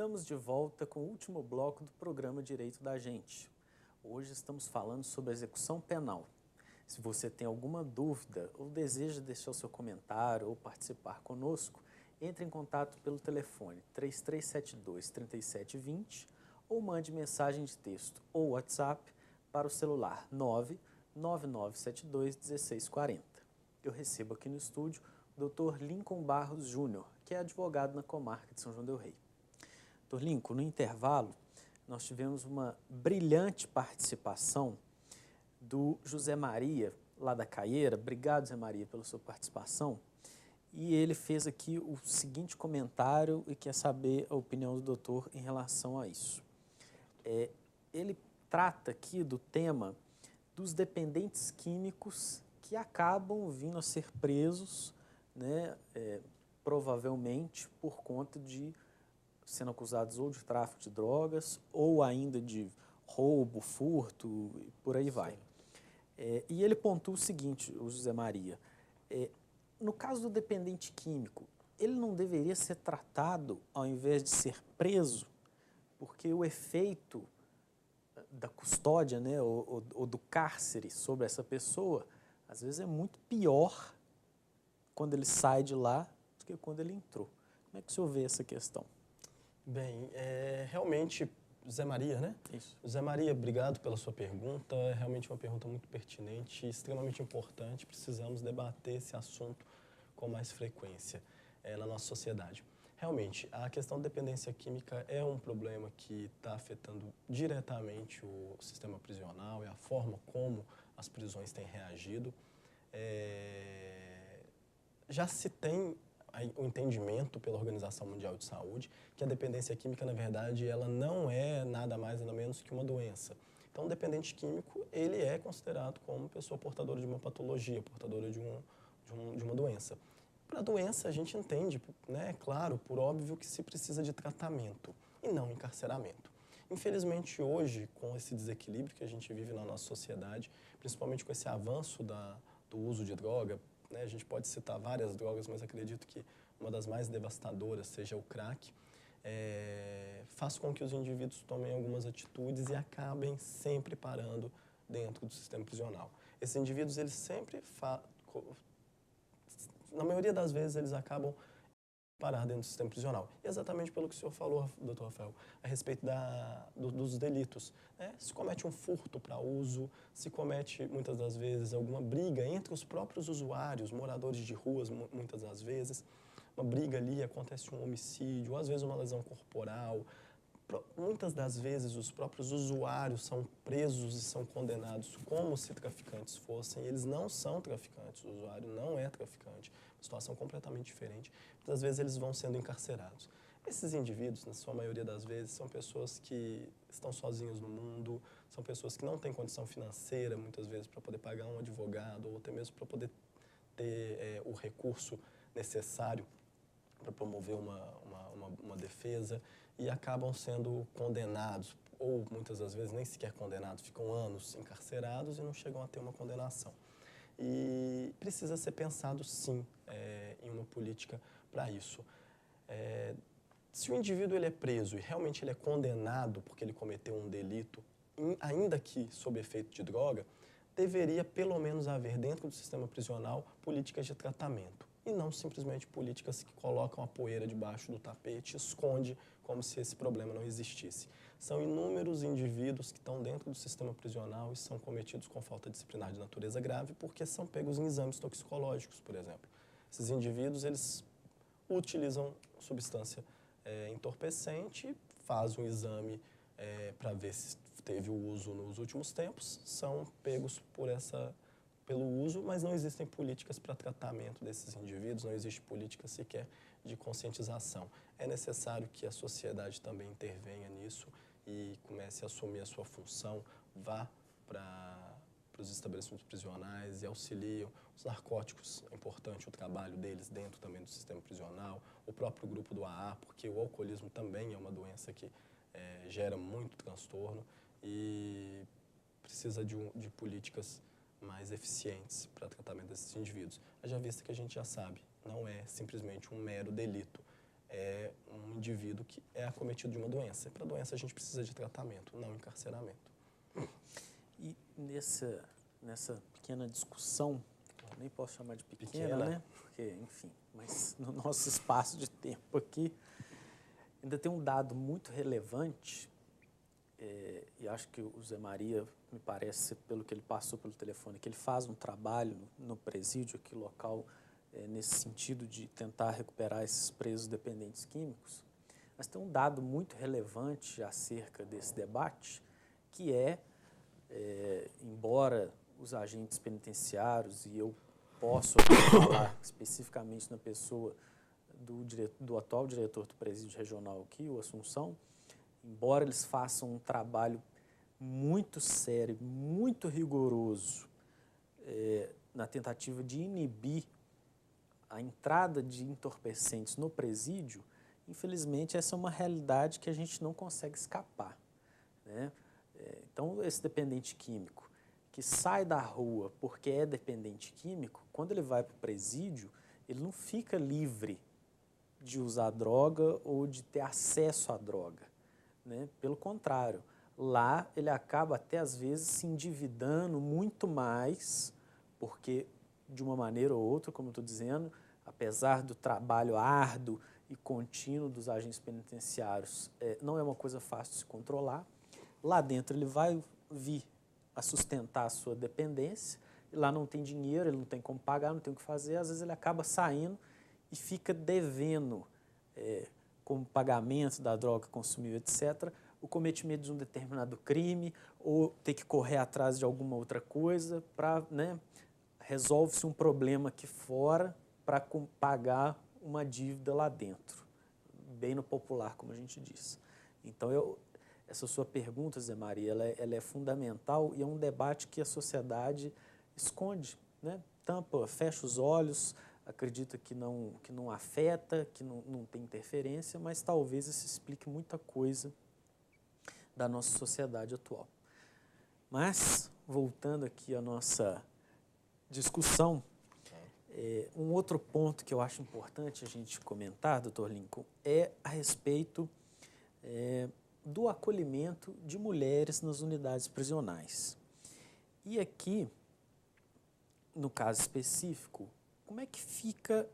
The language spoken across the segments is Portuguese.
Estamos de volta com o último bloco do programa Direito da Gente. Hoje estamos falando sobre a execução penal. Se você tem alguma dúvida ou deseja deixar o seu comentário ou participar conosco, entre em contato pelo telefone 3372-3720 ou mande mensagem de texto ou WhatsApp para o celular 99972-1640. Eu recebo aqui no estúdio o Dr. Lincoln Barros Júnior, que é advogado na comarca de São João del Rei. Dr. Lincoln, no intervalo, nós tivemos uma brilhante participação do José Maria, lá da Caieira. Obrigado, José Maria, pela sua participação. E ele fez aqui o seguinte comentário e quer saber a opinião do doutor em relação a isso. Ele trata aqui do tema dos dependentes químicos que acabam vindo a ser presos, né, provavelmente por conta de sendo acusados ou de tráfico de drogas ou ainda de roubo, furto e por aí vai. E ele pontua o seguinte, o José Maria, no caso do dependente químico, ele não deveria ser tratado ao invés de ser preso, porque o efeito da custódia, né, ou do cárcere sobre essa pessoa, às vezes é muito pior quando ele sai de lá do que quando ele entrou. Como é que o senhor vê essa questão? Bem, realmente, Zé Maria, né? Isso. Zé Maria, obrigado pela sua pergunta. É realmente uma pergunta muito pertinente e extremamente importante. Precisamos debater esse assunto com mais frequência na nossa sociedade. Realmente, a questão da dependência química é um problema que está afetando diretamente o sistema prisional e a forma como as prisões têm reagido. Já se tem o entendimento pela Organização Mundial de Saúde que a dependência química, na verdade, ela não é nada mais nada menos que uma doença. Então, o dependente químico, ele é considerado como pessoa portadora de uma patologia, portadora de uma doença. Para a doença, a gente entende, né, claro, por óbvio, que se precisa de tratamento e não encarceramento. Infelizmente, hoje, com esse desequilíbrio que a gente vive na nossa sociedade, principalmente com esse avanço do uso de droga, né, a gente pode citar várias drogas, mas acredito que uma das mais devastadoras seja o crack, faz com que os indivíduos tomem algumas atitudes e acabem sempre parando dentro do sistema prisional. Esses indivíduos, eles sempre, na maioria das vezes, eles acabam parar dentro do sistema prisional. E exatamente pelo que o senhor falou, doutor Rafael, a respeito dos delitos. Né? Se comete um furto para uso, se comete, muitas das vezes, alguma briga entre os próprios usuários, moradores de ruas, muitas das vezes, uma briga ali, acontece um homicídio, ou às vezes uma lesão corporal. Muitas das vezes, os próprios usuários são presos e são condenados como se traficantes fossem. Eles não são traficantes, o usuário não é traficante. Uma situação completamente diferente. Muitas vezes, eles vão sendo encarcerados. Esses indivíduos, na sua maioria das vezes, são pessoas que estão sozinhos no mundo, são pessoas que não têm condição financeira, muitas vezes, para poder pagar um advogado ou até mesmo para poder ter o recurso necessário para promover uma defesa e acabam sendo condenados, ou muitas das vezes nem sequer condenados, ficam anos encarcerados e não chegam a ter uma condenação. E precisa ser pensado, sim, em uma política para isso. Se o indivíduo ele é preso e realmente ele é condenado porque ele cometeu um delito, ainda que sob efeito de droga, deveria pelo menos haver dentro do sistema prisional políticas de tratamento e não simplesmente políticas que colocam a poeira debaixo do tapete, esconde como se esse problema não existisse. São inúmeros indivíduos que estão dentro do sistema prisional e são cometidos com falta disciplinar de natureza grave porque são pegos em exames toxicológicos, por exemplo. Esses indivíduos, eles utilizam substância entorpecente, fazem um exame para ver se teve o uso nos últimos tempos, são pegos pelo uso, mas não existem políticas para tratamento desses indivíduos, não existe política sequer de conscientização. É necessário que a sociedade também intervenha nisso e comece a assumir a sua função, vá para os estabelecimentos prisionais e auxiliam. Os narcóticos, é importante o trabalho deles dentro também do sistema prisional, o próprio grupo do AA, porque o alcoolismo também é uma doença que gera muito transtorno e precisa de políticas mais eficientes para tratamento desses indivíduos. Haja vista que a gente já sabe, não é simplesmente um mero delito, é um indivíduo que é acometido de uma doença. E para a doença a gente precisa de tratamento, não encarceramento. E nessa pequena discussão, que eu nem posso chamar de pequena, né? Porque, enfim, mas no nosso espaço de tempo aqui, ainda tem um dado muito relevante, e acho que o Zé Maria, me parece, pelo que ele passou pelo telefone, que ele faz um trabalho no presídio aqui local, nesse sentido de tentar recuperar esses presos dependentes químicos. Mas tem um dado muito relevante acerca desse debate, que embora os agentes penitenciários, e eu posso falar especificamente na pessoa do atual diretor do presídio regional aqui, o Assunção, embora eles façam um trabalho muito sério, muito rigoroso, na tentativa de inibir a entrada de entorpecentes no presídio, infelizmente essa é uma realidade que a gente não consegue escapar, né? Então, esse dependente químico que sai da rua porque é dependente químico, quando ele vai para o presídio, ele não fica livre de usar droga ou de ter acesso à droga, né? Pelo contrário, lá ele acaba até às vezes se endividando muito mais, porque de uma maneira ou outra, como eu estou dizendo, apesar do trabalho árduo e contínuo dos agentes penitenciários, não é uma coisa fácil de se controlar. Lá dentro ele vai vir a sustentar a sua dependência, e lá não tem dinheiro, ele não tem como pagar, não tem o que fazer, às vezes ele acaba saindo e fica devendo, como pagamento da droga que consumiu, etc., o cometimento de um determinado crime, ou ter que correr atrás de alguma outra coisa, para, né, resolve-se um problema aqui fora para pagar uma dívida lá dentro, bem no popular, como a gente diz. Então, essa sua pergunta, Zé Maria, ela é fundamental e é um debate que a sociedade esconde, né? Tampa, fecha os olhos, acredita que não afeta, que não tem interferência, mas talvez isso explique muita coisa da nossa sociedade atual. Mas, voltando aqui à nossa discussão, um outro ponto que eu acho importante a gente comentar, Dr. Lincoln, é a respeito do acolhimento de mulheres nas unidades prisionais. E aqui, no caso específico, como é que fica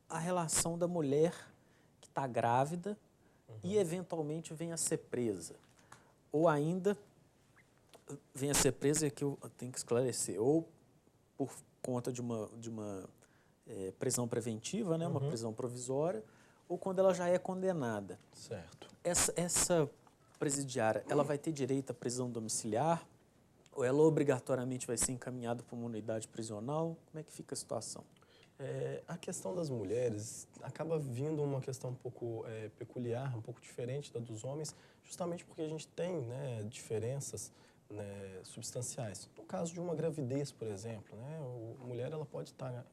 a relação da mulher que está grávida e eventualmente vem a ser presa? Ou ainda vem a ser presa, e aqui eu tenho que esclarecer, ou por conta de uma prisão preventiva, né, uma prisão provisória, ou quando ela já é condenada. Certo. Essa presidiária, ela vai ter direito à prisão domiciliar? Ou ela obrigatoriamente vai ser encaminhada para uma unidade prisional? Como é que fica a situação? A questão das mulheres acaba vindo uma questão um pouco peculiar, um pouco diferente da dos homens, justamente porque a gente tem, né, diferenças, né, substanciais. No caso de uma gravidez, por exemplo, né, a mulher ela pode estar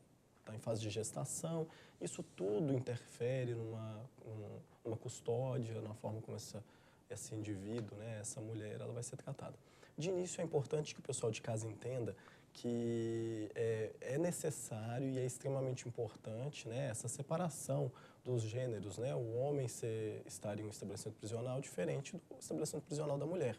em fase de gestação, isso tudo interfere numa custódia, na forma como esse indivíduo, né, essa mulher, ela vai ser tratada. De início, é importante que o pessoal de casa entenda que é necessário e é extremamente importante, né, essa separação dos gêneros, né, o homem estar em um estabelecimento prisional diferente do estabelecimento prisional da mulher.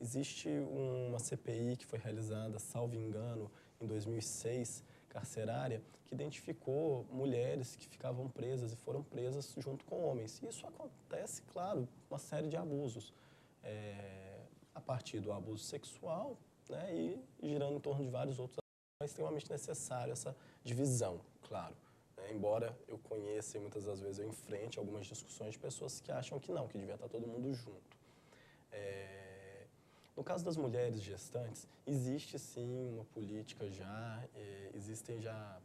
Existe uma CPI que foi realizada, salvo engano, em 2006, carcerária, que identificou mulheres que ficavam presas e foram presas junto com homens. E isso acontece, claro, uma série de abusos. A partir do abuso sexual, né, e girando em torno de vários outros. É extremamente necessário essa divisão, claro. Né, embora eu conheça e muitas das vezes eu enfrente algumas discussões de pessoas que acham que não, que devia estar todo mundo junto. No caso das mulheres gestantes, existe sim uma política já, existem já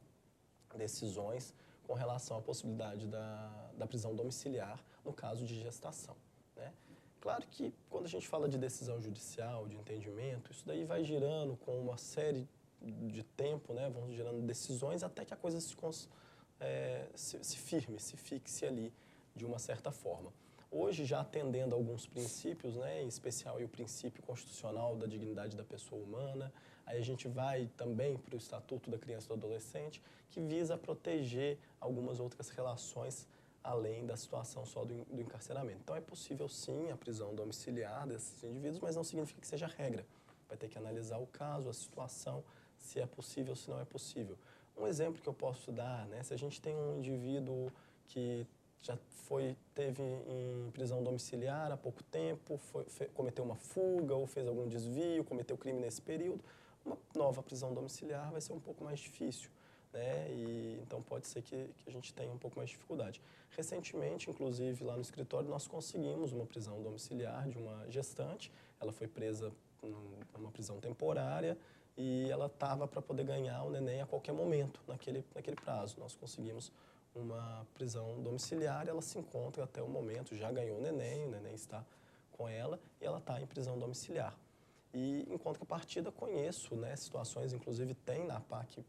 decisões com relação à possibilidade da prisão domiciliar no caso de gestação, né? Claro que quando a gente fala de decisão judicial, de entendimento, isso daí vai girando com uma série de tempo, né? Vão girando decisões até que a coisa se firme, se fixe ali de uma certa forma. Hoje, já atendendo a alguns princípios, né, em especial aí o princípio constitucional da dignidade da pessoa humana, aí a gente vai também para o Estatuto da Criança e do Adolescente, que visa proteger algumas outras relações além da situação só do encarceramento. Então, é possível, sim, a prisão domiciliar desses indivíduos, mas não significa que seja regra. Vai ter que analisar o caso, a situação, se é possível, se não é possível. Um exemplo que eu posso dar, né, se a gente tem um indivíduo que já teve em prisão domiciliar há pouco tempo, cometeu uma fuga ou fez algum desvio, cometeu crime nesse período, uma nova prisão domiciliar vai ser um pouco mais difícil, né? E então pode ser que a gente tenha um pouco mais de dificuldade. Recentemente, inclusive, lá no escritório, nós conseguimos uma prisão domiciliar de uma gestante. Ela foi presa numa prisão temporária e ela estava para poder ganhar o neném a qualquer momento, naquele prazo. Nós conseguimos uma prisão domiciliar, ela se encontra até o momento, já ganhou o neném está com ela e ela está em prisão domiciliar. E, em contrapartida, conheço, né, situações, inclusive tem na APAC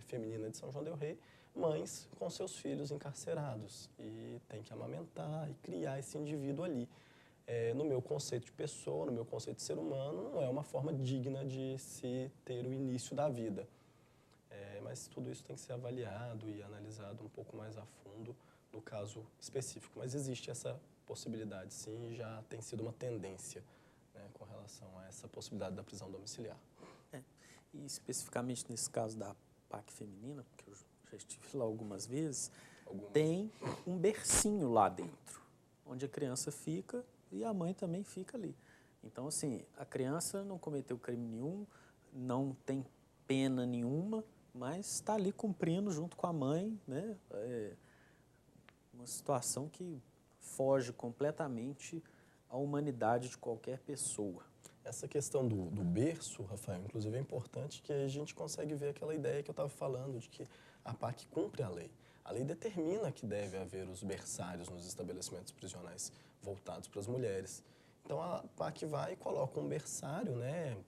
feminina de São João del Rei, mães com seus filhos encarcerados e tem que amamentar e criar esse indivíduo ali. No meu conceito de pessoa, no meu conceito de ser humano, não é uma forma digna de se ter o início da vida. Mas tudo isso tem que ser avaliado e analisado um pouco mais a fundo no caso específico. Mas existe essa possibilidade, sim, e já tem sido uma tendência, né, com relação a essa possibilidade da prisão domiciliar. E especificamente nesse caso da PAC feminina, porque eu já estive lá algumas vezes, tem um bercinho lá dentro, onde a criança fica e a mãe também fica ali. Então, assim, a criança não cometeu crime nenhum, não tem pena nenhuma, mas está ali cumprindo junto com a mãe, né? Uma situação que foge completamente à humanidade de qualquer pessoa. Essa questão do berço, Rafael, inclusive é importante que a gente consegue ver aquela ideia que eu estava falando, de que a PAC cumpre a lei. A lei determina que deve haver os berçários nos estabelecimentos prisionais voltados para as mulheres. Então, a PAC vai e coloca um berçário, né,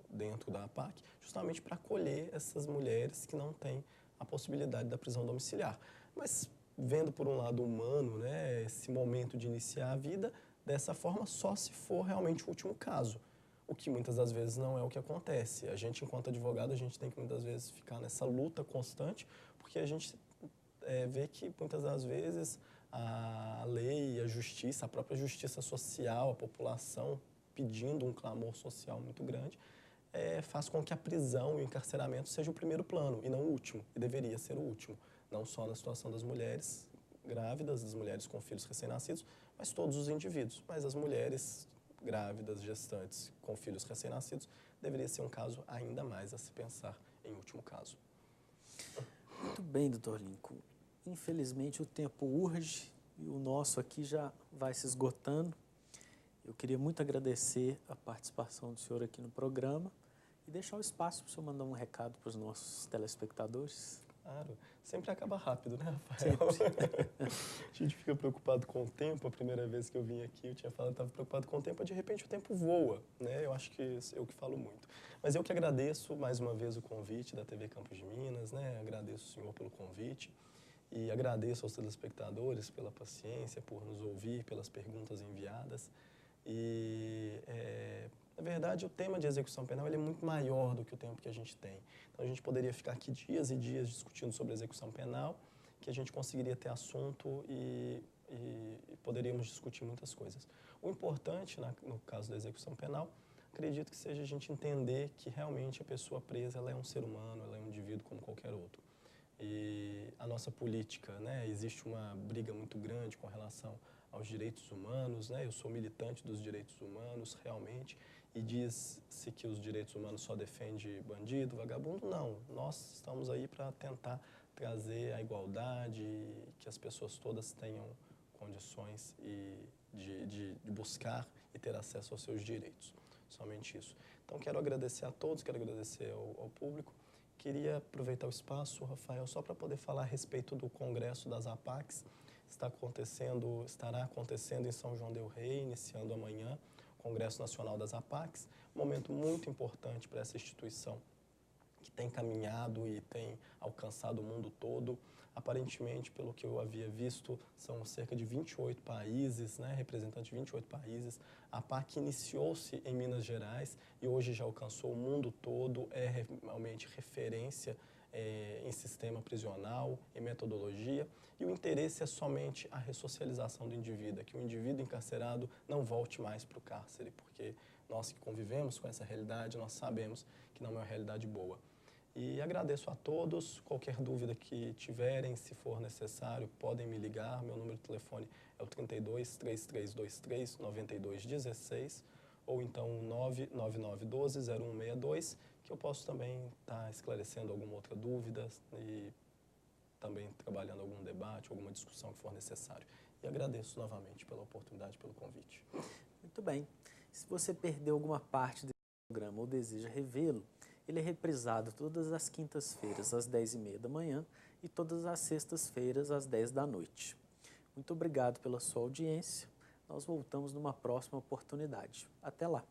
dentro da PAC, justamente para acolher essas mulheres que não têm a possibilidade da prisão domiciliar. Mas, vendo por um lado humano, né, esse momento de iniciar a vida, dessa forma só se for realmente o último caso, o que muitas das vezes não é o que acontece. A gente, enquanto advogado, a gente tem que muitas vezes ficar nessa luta constante, porque a gente vê que muitas das vezes a lei, a justiça, a própria justiça social, a população pedindo um clamor social muito grande, faz com que a prisão e o encarceramento seja o primeiro plano e não o último, e deveria ser o último, não só na situação das mulheres grávidas, das mulheres com filhos recém-nascidos, mas todos os indivíduos. Mas as mulheres grávidas, gestantes, com filhos recém-nascidos, deveria ser um caso ainda mais a se pensar em último caso. Muito bem, doutor Lincoln. Infelizmente, o tempo urge e o nosso aqui já vai se esgotando. Eu queria muito agradecer a participação do senhor aqui no programa e deixar o espaço para o senhor mandar um recado para os nossos telespectadores. Claro, sempre acaba rápido, né, Rafael? Sempre. A gente fica preocupado com o tempo. A primeira vez que eu vim aqui, eu tinha falado que estava preocupado com o tempo, de repente o tempo voa, né? Eu acho que eu que falo muito. Mas eu que agradeço mais uma vez o convite da TV Campos de Minas, né? Agradeço o senhor pelo convite e agradeço aos telespectadores pela paciência, por nos ouvir, pelas perguntas enviadas. E, na verdade, o tema de execução penal ele é muito maior do que o tempo que a gente tem. Então, a gente poderia ficar aqui dias e dias discutindo sobre execução penal, que a gente conseguiria ter assunto e poderíamos discutir muitas coisas. O importante, no caso da execução penal, acredito que seja a gente entender que realmente a pessoa presa ela é um ser humano, ela é um indivíduo como qualquer outro. E a nossa política, né, existe uma briga muito grande com relação aos direitos humanos, né? Eu sou militante dos direitos humanos, realmente, e diz-se que os direitos humanos só defende bandido, vagabundo. Não, nós estamos aí para tentar trazer a igualdade, que as pessoas todas tenham condições de buscar e ter acesso aos seus direitos, somente isso. Então, quero agradecer a todos, quero agradecer ao público. Queria aproveitar o espaço, Rafael, só para poder falar a respeito do Congresso das APACs. Estará acontecendo em São João del Rei, iniciando amanhã, o Congresso Nacional das APACs, um momento muito importante para essa instituição que tem caminhado e tem alcançado o mundo todo. Aparentemente, pelo que eu havia visto, são cerca de 28 países, né, representantes de 28 países. A APAC iniciou-se em Minas Gerais e hoje já alcançou o mundo todo, é realmente referência em sistema prisional, em metodologia, e o interesse é somente a ressocialização do indivíduo, que o indivíduo encarcerado não volte mais para o cárcere, porque nós que convivemos com essa realidade, nós sabemos que não é uma realidade boa. E agradeço a todos, qualquer dúvida que tiverem, se for necessário, podem me ligar, meu número de telefone é o 32 3323 9216, ou então 99912-0162, que eu posso também estar esclarecendo alguma outra dúvida e também trabalhando algum debate, alguma discussão que for necessário. E agradeço novamente pela oportunidade, pelo convite. Muito bem. Se você perdeu alguma parte desse programa ou deseja revê-lo, ele é reprisado todas as quintas-feiras às 10h30 da manhã e todas as sextas-feiras às 10 da noite. Muito obrigado pela sua audiência. Nós voltamos numa próxima oportunidade. Até lá!